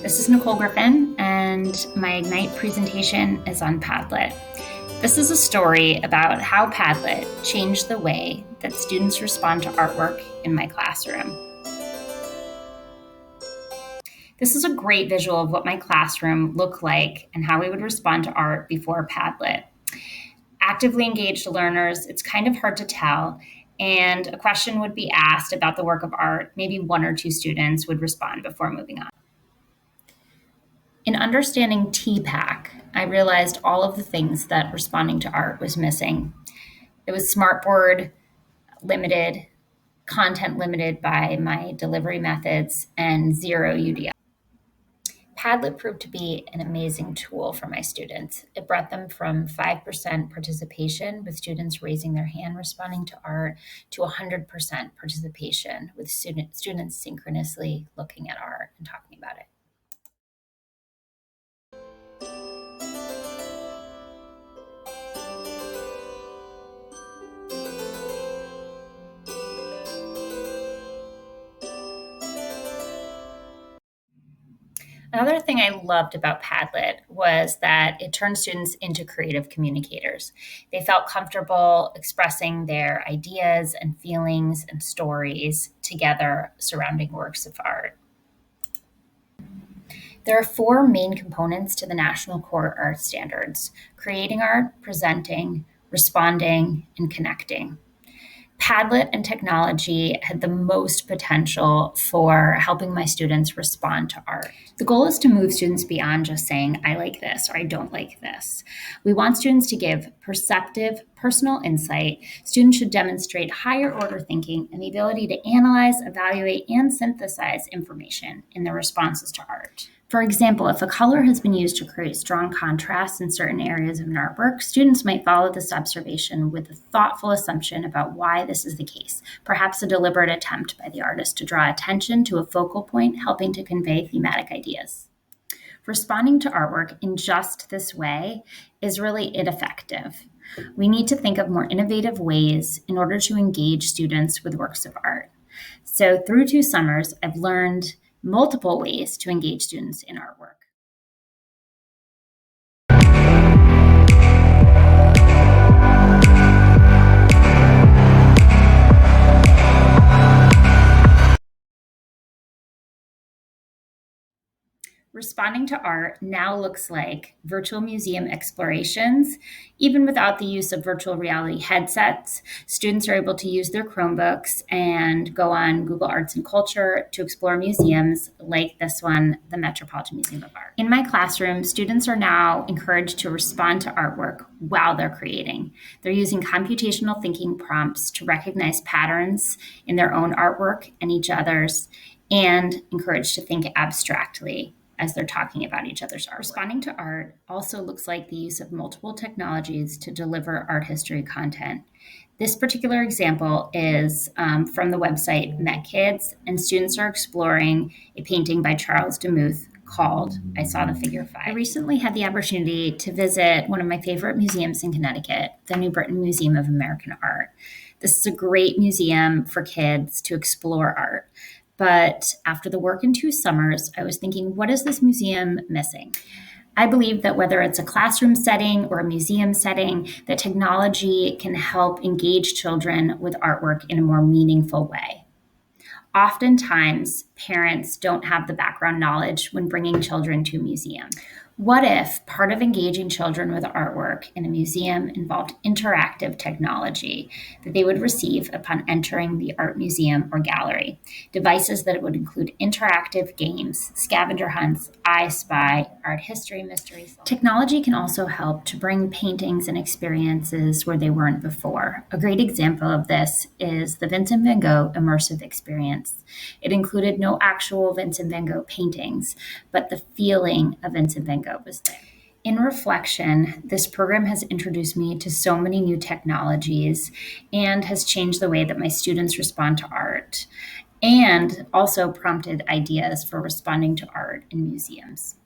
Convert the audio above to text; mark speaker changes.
Speaker 1: This is Nicole Griffin, and my Ignite presentation is on Padlet. This is a story about how Padlet changed the way that students respond to artwork in my classroom. This is a great visual of what my classroom looked like and how we would respond to art before Padlet. Actively engaged learners, it's kind of hard to tell, and a question would be asked about the work of art. Maybe one or two students would respond before moving on. In understanding TPAC, I realized all of the things that responding to art was missing. It was smartboard limited, content limited by my delivery methods, and zero UDI. Padlet proved to be an amazing tool for my students. It brought them from 5% participation with students raising their hand responding to art to 100% participation with students synchronously looking at art and talking about it. Another thing I loved about Padlet was that it turned students into creative communicators. They felt comfortable expressing their ideas and feelings and stories together surrounding works of art. There are four main components to the National Core Art Standards: creating art, presenting, responding, and connecting. Padlet and technology had the most potential for helping my students respond to art. The goal is to move students beyond just saying, I like this or I don't like this. We want students to give perceptive, personal insight. Students should demonstrate higher order thinking and the ability to analyze, evaluate, and synthesize information in their responses to art. For example, if a color has been used to create strong contrast in certain areas of an artwork, students might follow this observation with a thoughtful assumption about why this is the case, perhaps a deliberate attempt by the artist to draw attention to a focal point, helping to convey thematic ideas. Responding to artwork in just this way is really ineffective. We need to think of more innovative ways in order to engage students with works of art. So through 2 summers, I've learned multiple ways to engage students in artwork. Responding to art now looks like virtual museum explorations. Even without the use of virtual reality headsets, students are able to use their Chromebooks and go on Google Arts and Culture to explore museums like this one, the Metropolitan Museum of Art. In my classroom, students are now encouraged to respond to artwork while they're creating. They're using computational thinking prompts to recognize patterns in their own artwork and each other's, and encouraged to think abstractly as they're talking about each other's art. Responding to art also looks like the use of multiple technologies to deliver art history content. This particular example is from the website MetKids, and students are exploring a painting by Charles Demuth called I Saw the Figure 5. I recently had the opportunity to visit one of my favorite museums in Connecticut, the New Britain Museum of American Art. This is a great museum for kids to explore art. But after the work in 2 summers, I was thinking, what is this museum missing? I believe that whether it's a classroom setting or a museum setting, that technology can help engage children with artwork in a more meaningful way. Oftentimes, parents don't have the background knowledge when bringing children to a museum. What if part of engaging children with artwork in a museum involved interactive technology that they would receive upon entering the art museum or gallery? Devices that would include interactive games, scavenger hunts, I Spy, art history mysteries. Technology can also help to bring paintings and experiences where they weren't before. A great example of this is the Vincent van Gogh immersive experience. It included no actual Vincent van Gogh paintings, but the feeling of Vincent van Gogh was there. In reflection, this program has introduced me to so many new technologies and has changed the way that my students respond to art, and also prompted ideas for responding to art in museums.